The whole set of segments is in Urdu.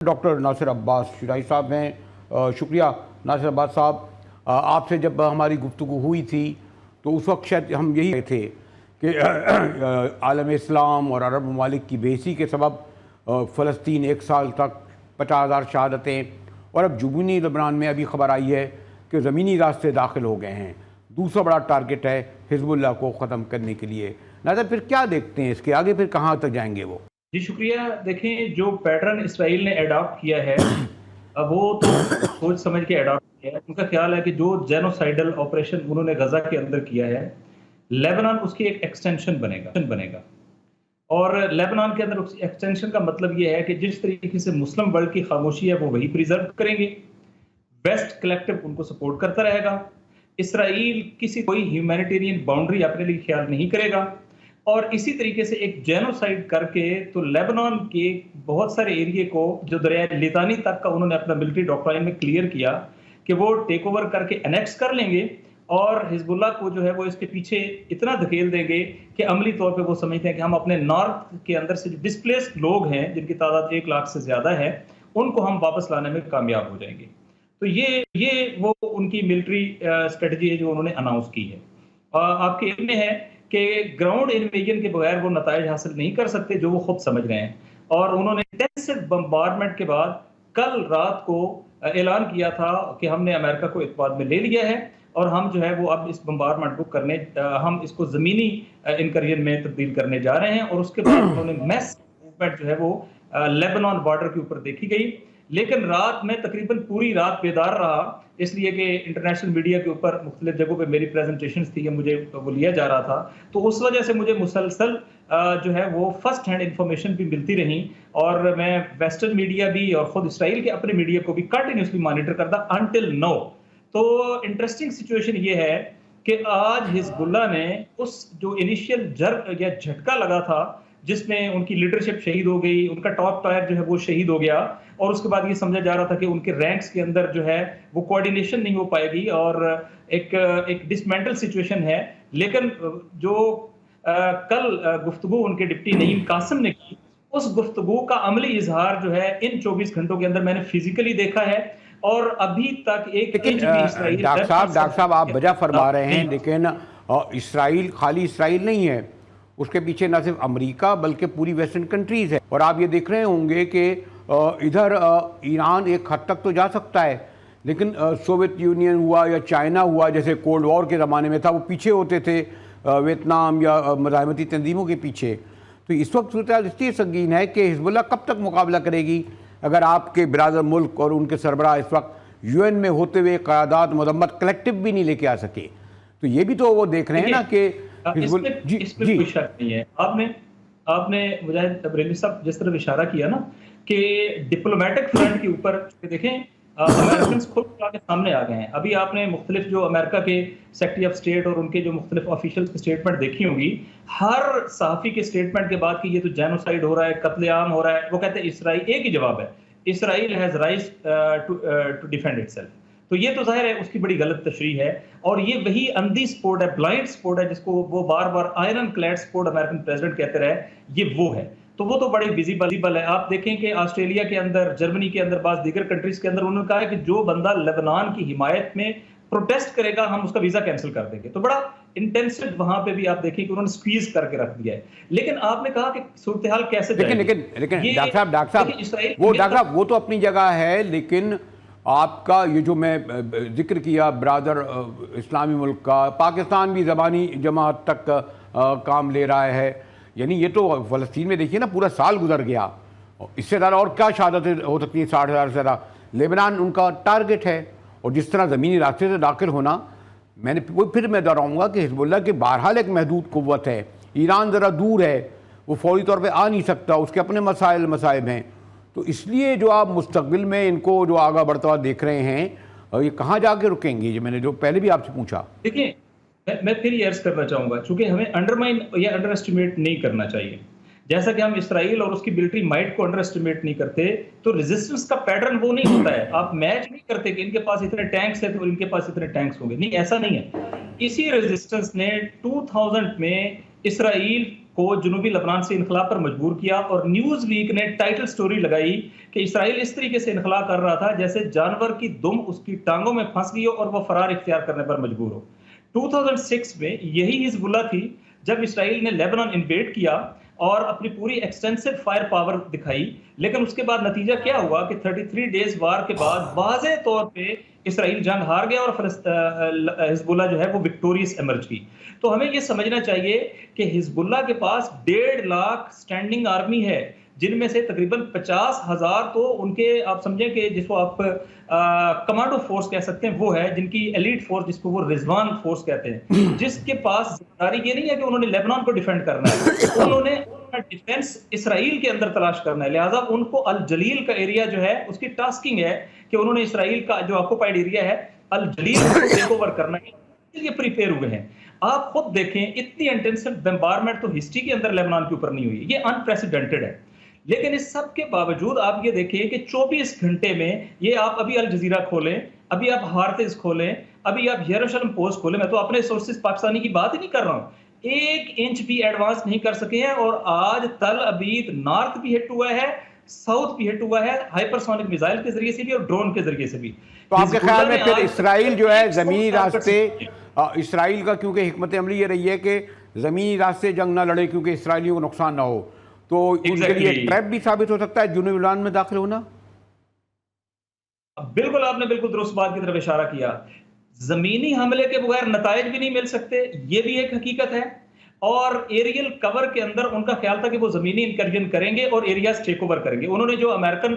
ڈاکٹر ناصر عباس شرائع صاحب ہیں. شکریہ ناصر عباس صاحب. آپ سے جب ہماری گفتگو ہوئی تھی تو اس وقت شاید ہم یہی کہے تھے کہ عالم اسلام اور عرب ممالک کی بے حسی کے سبب فلسطین ایک سال تک 50,000 شہادتیں، اور اب جنوبی لبنان میں ابھی خبر آئی ہے کہ زمینی راستے داخل ہو گئے ہیں. دوسرا بڑا ٹارگٹ ہے حزب اللہ کو ختم کرنے کے لیے. ناصر پھر کیا دیکھتے ہیں اس کے آگے، پھر کہاں تک جائیں گے وہ؟ جی شکریہ. دیکھیں جو پیٹرن اسرائیل نے اڈاپٹ کیا ہے وہ تو سوچ سمجھ کے اڈاپٹ کیا ہے. ان کا خیال ہے کہ جو جینوسائیڈل آپریشن انہوں نے غزہ کے اندر کیا ہے، لیبنان اس کی ایک ایکسٹینشن بنے گا. اور لیبنان کے اندر ایکسٹینشن کا مطلب یہ ہے کہ جس طریقے سے مسلم ورلڈ کی خاموشی ہے وہ وہی پریزرو کریں گے. ویسٹ کلیکٹیو ان کو سپورٹ کرتا رہے گا. اسرائیل کوئی ہیومینیٹیرین باؤنڈری اپنے لیے خیال نہیں کرے گا. اور اسی طریقے سے ایک جینوسائیڈ کر کے تو لیبنان کے بہت سارے ایریے کو جو دریائے لیتانی تک کا انہوں نے اپنا ملٹری ڈاکٹرائن میں کلیئر کیا کہ وہ ٹیک اوور کر کے انیکس کر لیں گے، اور حزب اللہ کو جو ہے وہ اس کے پیچھے اتنا دھکیل دیں گے کہ عملی طور پہ وہ سمجھتے ہیں کہ ہم اپنے نارتھ کے اندر سے جو ڈسپلیسڈ لوگ ہیں جن کی تعداد 1 لاکھ سے زیادہ ہے ان کو ہم واپس لانے میں کامیاب ہو جائیں گے. تو یہ وہ ان کی ملٹری اسٹریٹجی ہے جو انہوں نے اناؤنس کی ہے. آپ کے علم میں ہے کہ گراؤنڈ انویژن کے بغیر وہ نتائج حاصل نہیں کر سکتے جو وہ خود سمجھ رہے ہیں. اور انہوں نے انٹینسو بمبارڈمنٹ کے بعد کل رات کو اعلان کیا تھا کہ ہم نے امریکہ کو اعتماد میں لے لیا ہے، اور ہم جو ہے وہ اب اس بمبارڈمنٹ کو ہم اس کو زمینی انکرجن میں تبدیل کرنے جا رہے ہیں. اور اس کے بعد انہوں نے میس موومنٹ جو ہے وہ لیبنان بارڈر کے اوپر دیکھی گئی. لیکن رات میں تقریباً پوری رات بیدار رہا، اس لیے کہ انٹرنیشنل میڈیا کے اوپر مختلف جگہوں پہ میری پریزنٹیشنز تھی، مجھے وہ لیا جا رہا تھا. تو اس وجہ سے مجھے مسلسل جو ہے وہ فرسٹ ہینڈ انفارمیشن بھی ملتی رہی، اور میں ویسٹرن میڈیا بھی اور خود اسرائیل کے اپنے میڈیا کو بھی کنٹینیوسلی مانیٹر کرتا انٹل نو. تو انٹرسٹنگ سچویشن یہ ہے کہ آج حزب اللہ نے اس جو انیشیل جرک یا جھٹکا لگا تھا جس میں ان کی لیڈرشپ شہید ہو گئی، ان کا ٹاپ ٹائر جو ہے وہ شہید ہو گیا، اور اس کے بعد یہ سمجھا جا رہا تھا کہ ان کے رینکس کے اندر جو ہے وہ کوارڈینیشن نہیں ہو پائے گی اور ایک ڈسمینٹل سچویشن ہے. لیکن جو کل گفتگو ان کے ڈپٹی نعیم قاسم نے کی، اس گفتگو کا عملی اظہار جو ہے ان 24 گھنٹوں کے اندر میں نے فزیکلی دیکھا ہے، اور ابھی تک ایک انچ بھی اسرائیل ڈاکٹر صاحب آپ وجہ فرما رہے ہیں، لیکن اسرائیل خالی اسرائیل نہیں ہے، اس کے پیچھے نہ صرف امریکہ بلکہ پوری ویسٹرن کنٹریز ہے. اور آپ یہ دیکھ رہے ہوں گے کہ ادھر ایران ایک حد تک تو جا سکتا ہے، لیکن سوویت یونین ہوا یا چائنا ہوا، جیسے کولڈ وار کے زمانے میں تھا، وہ پیچھے ہوتے تھے ویتنام یا مزاحمتی تنظیموں کے پیچھے. تو اس وقت صورتحال اس لیے سنگین ہے کہ حزب اللہ کب تک مقابلہ کرے گی اگر آپ کے برادر ملک اور ان کے سربراہ اس وقت UN میں ہوتے ہوئے قرارداد مذمت کلیکٹیو بھی نہیں لے کے آ سکے. تو یہ بھی تو وہ دیکھ رہے ہیں نا کہ اس میں کوئی شک نہیں ہے. آپ نے مجاہد بریلوی صاحب جس طرح اشارہ کیا نا کہ ڈپلومیٹک فرنٹ کے اوپر دیکھیں امریکنز خود کے سامنے آ گئے ہیں. ابھی آپ نے مختلف جو امریکہ کے سیکرٹری آف اسٹیٹ اور ان کے جو مختلف آفیشلز کی اسٹیٹمنٹ دیکھی ہوں گی، ہر صحافی کے اسٹیٹمنٹ کے بعد کہ یہ تو جینوسائیڈ ہو رہا ہے، قتل عام ہو رہا ہے، وہ کہتے ہیں اسرائیل ایک ہی جواب ہے، Israel has rights to defend itself. تو یہ تو ظاہر ہے اس کی بڑی غلط تشریح ہے، اور یہ وہی اندھی سپورٹ ہے، بلائنڈ سپورٹ ہے، جس کو وہ بار بار iron clad support American president کہتے رہے، یہ وہ ہے. تو وہ تو بڑی ویزیبل ہے. آپ دیکھیں کہ آسٹریلیا کے اندر، جرمنی کے اندر، بعض دیگر کنٹریز کے اندر انہوں نے کہا ہے کہ جو بندہ لیبنان کی حمایت میں پروٹیسٹ کرے گا ہم اس کا ویزا کینسل کر دیں گے. تو بڑا انٹینسو وہاں پہ بھی آپ دیکھیں کہ انہوں نے سکویز کر کے رکھ دیا ہے. لیکن آپ نے کہا کہ صورتحال کیسے جائے گی. لیکن ڈاکٹر صاحب وہ تو اپنی جگہ ہے، لیکن آپ کا یہ جو میں ذکر کیا برادر اسلامی ملک کا، پاکستان بھی زبانی جماعت تک کام لے رہا ہے. یعنی یہ تو فلسطین میں دیکھیے نا پورا سال گزر گیا، اس سے زیادہ اور کیا شہادتیں ہو سکتی ہیں؟ 60,000 سے زیادہ. لیبنان ان کا ٹارگٹ ہے، اور جس طرح زمینی راستے سے داخل ہونا، پھر میں دہراؤں گا کہ حزب اللہ کے بہرحال ایک محدود قوت ہے. ایران ذرا دور ہے، وہ فوری طور پہ آ نہیں سکتا، اس کے اپنے مسائب ہیں. تو اس لیے جو آپ مستقبل میں ان کو جو آگاہ بڑھتا ہوا دیکھ رہے ہیں، یہ کہاں جا کے رکیں گے؟ یہ میں نے جو پہلے بھی آپ سے پوچھا. دیکھیں میں پھر یہ عرض کرنا چاہوں گا، چونکہ ہمیں انڈرمائن یا انڈر اسٹیمیٹ نہیں کرنا چاہیے. جیسا کہ ہم اسرائیل اور اس کی ملٹری مائٹ کو انڈر اسٹیمیٹ نہیں کرتے، تو ریزسٹنس کا پیٹرن وہ نہیں ہوتا ہے. آپ میچ نہیں کرتے کہ ان کے پاس اتنے ٹینکس ہیں تو ان کے پاس اتنے ٹینکس ہوں گے، نہیں، ایسا نہیں ہے. اسی ریزسٹنس نے 2000 میں اسرائیل کو جنوبی لبنان سے انخلا پر مجبور کیا، اور نیوز ویک نے ٹائٹل سٹوری لگائی کہ اسرائیل اس طریقے سے انخلا کر رہا تھا جیسے جانور کی دم اس کی ٹانگوں میں پھنس گئی ہو اور وہ فرار اختیار کرنے پر مجبور ہو۔ 2006 میں یہی حزب اللہ تھی جب اسرائیل نے لیبنان انویڈ کیا اور اپنی پوری ایکسٹینسو فائر پاور دکھائی، لیکن اس کے بعد نتیجہ کیا ہوا کہ 33 ڈیز وار کے بعد واضح طور پہ اسرائیل جنگ ہار گیا اور حزب اللہ جو ہے وہ وکٹوریس ایمرج کی۔ تو ہمیں یہ سمجھنا چاہیے کہ حزب اللہ کے پاس 1.5 لاکھ سٹینڈنگ آرمی ہے، جن میں سے تقریباً 50,000 تو ان کے آپ سمجھیں کہ جس کو آپ کمانڈو فورس کہہ سکتے ہیں وہ ہے، جن کی ایلیٹ فورس جس کو وہ رضوان فورس کہتے ہیں، جس کے پاس ذمہ داری یہ نہیں ہے کہ انہوں نے لیبنان کو ڈیفینڈ کرنا ہے، انہوں نے ڈیفینس اسرائیل کے اندر تلاش کرنا ہے۔ لہٰذا ان کو الجلیل کا ایریا جو ہے اس کی ٹاسکنگ ہے کہ انہوں نے اسرائیل کا جو آکوپائڈ ایریا ہے الجلیل کو ٹیک اوور کرنا ہے، یہ پریپیئر ہوئے ہیں۔ آپ خود دیکھیں اتنی انٹینسو بمبارمنٹ تو ہسٹری کے اندر لیبنان کے اوپر نہیں ہوئی، یہ انپریسیڈنٹڈ ہے۔ لیکن اس سب کے باوجود آپ یہ دیکھیں کہ 24 گھنٹے میں یہ آپ ابھی الجزیرہ کھولیں، ابھی آپ ہارتز کھولیں، ابھی آپ یروشلم پوسٹ کھولیں، میں تو اپنے سورسز پاکستانی کی بات ہی نہیں کر رہا ہوں، 1 انچ بھی ایڈوانس نہیں کر سکے ہیں، اور آج تل ابیب نارتھ بھی ہٹ ہوا ہے، ساؤتھ بھی ہٹ ہوا ہے، ہائپرسونک میزائل کے ذریعے سے بھی اور ڈرون کے ذریعے سے بھی۔ تو آپ کے خیال میں پھر اسرائیل جو ہے زمینی راستے، اسرائیل کا کیونکہ حکمت عملی یہ رہی ہے کہ زمینی راستے جنگ نہ لڑے کیونکہ اسرائیلیوں کو نقصان نہ ہو، تو ان کے لیے ٹریپ بھی ثابت ہو سکتا ہے جنوبی لبنان میں داخل ہونا؟ بالکل، آپ نے بالکل درست بات کی طرف اشارہ کیا۔ زمینی حملے کے بغیر نتائج بھی نہیں مل سکتے، یہ بھی ایک حقیقت ہے، اور ایریل کور کے اندر ان کا خیال تھا کہ وہ زمینی انکرجن کریں گے اور ایریاز ٹیک اوور کریں گے۔ انہوں نے جو امریکن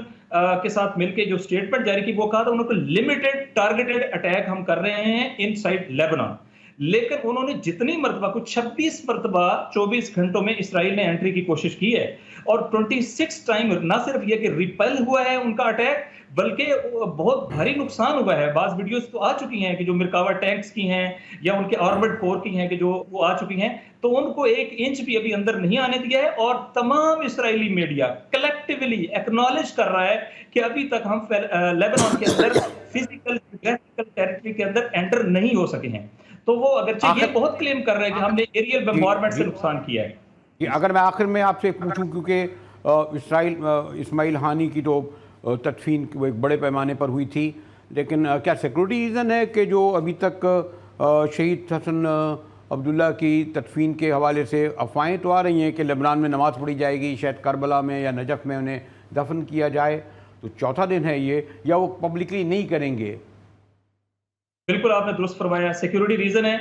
کے ساتھ مل کے جو سٹیٹمنٹ جاری کی وہ کہا تھا انہوں نے لمیٹڈ ٹارگیٹڈ اٹیک ہم کر رہے ہیں ان سائڈ لیبنان، لیکن انہوں نے جتنی مرتبہ کچھ 26 مرتبہ 24 گھنٹوں میں اسرائیل نے انٹری کی کوشش کی ہے، اور 26 ٹائم نہ صرف یہ کہ ریپل ہوا ہے ان کا اٹیک بلکہ بہت بھاری نقصان ہوا ہے۔ بعض ویڈیوز تو آ چکی ہیں کہ جو مرکاوا ٹینکس کی ہیں یا ان کے آرمڈ کور کی ہیں کہ جو وہ آ چکی ہیں، تو ان کو 1 انچ بھی ابھی اندر نہیں آنے دیا ہے، اور تمام اسرائیلی میڈیا کلیکٹیولی ایکنالج کر رہا ہے کہ ابھی تک ہم لیبنان کے اندر فزیکل جیوگرافیکل ٹیریٹری کے اندر انٹر نہیں ہو سکے ہیں۔ تو وہ اگرچہ یہ بہت کلیم کر رہے ہیں کہ ہم نے ایریل بمبارمنٹ سے نقصان کیا ہے۔ اگر میں آخر میں آپ سے پوچھوں، کیونکہ اسماعیل ہانی کی تو تدفین وہ ایک بڑے پیمانے پر ہوئی تھی، لیکن کیا سیکورٹی ریزن ہے کہ جو ابھی تک شہید حسن عبداللہ کی تدفین کے حوالے سے افواہیں تو آ رہی ہیں کہ لبنان میں نماز پڑھی جائے گی، شاید کربلا میں یا نجف میں انہیں دفن کیا جائے، تو چوتھا دن ہے یہ، یا وہ پبلکلی نہیں کریں گے؟ بالکل آپ نے درست فرمایا، سیکیورٹی ریزن ہے۔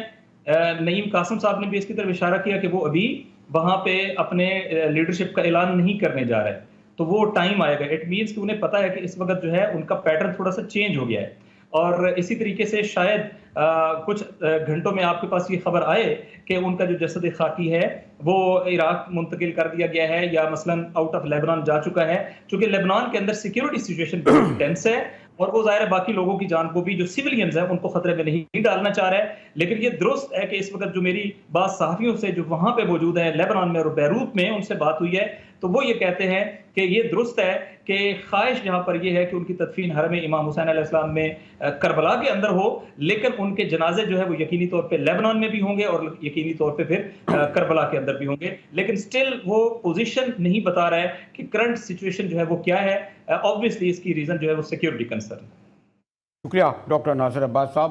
نعیم قاسم صاحب نے بھی اس کی طرف اشارہ کیا کہ وہ ابھی وہاں پہ اپنے لیڈرشپ کا اعلان نہیں کرنے جا رہے، تو وہ ٹائم آئے گا۔ اٹ مینس کہ انہیں پتا ہے کہ اس وقت جو ہے ان کا پیٹرن تھوڑا سا چینج ہو گیا ہے، اور اسی طریقے سے شاید کچھ گھنٹوں میں آپ کے پاس یہ خبر آئے کہ ان کا جو جسد خاکی ہے وہ عراق منتقل کر دیا گیا ہے، یا مثلاً آؤٹ آف لیبنان جا چکا ہے، چونکہ لیبنان کے اندر سیکیورٹی سچویشن بہت ٹینس ہے، اور وہ ظاہر ہے باقی لوگوں کی جان کو بھی جو سیولینز ہیں ان کو خطرے میں نہیں ڈالنا چاہ رہا ہے۔ لیکن یہ درست ہے کہ اس وقت جو میری بعض صحافیوں سے جو وہاں پہ موجود ہیں لیبنان میں اور بیروت میں ان سے بات ہوئی ہے، تو وہ یہ کہتے ہیں کہ یہ درست ہے کہ خواہش یہاں پر یہ ہے کہ ان کی تدفین حرم امام حسین علیہ السلام میں کربلا کے اندر ہو، لیکن ان کے جنازے جو ہے وہ یقینی طور پہ لیبنان میں بھی ہوں گے اور یقینی طور پہ پھر کربلا کے اندر بھی ہوں گے، لیکن سٹل وہ پوزیشن نہیں بتا رہا ہے کہ کرنٹ سچویشن جو ہے وہ کیا ہے۔ آبویسلی اس کی ریزن جو ہے وہ سیکیورٹی کنسرن۔ شکریہ ڈاکٹر ناصر عباس صاحب۔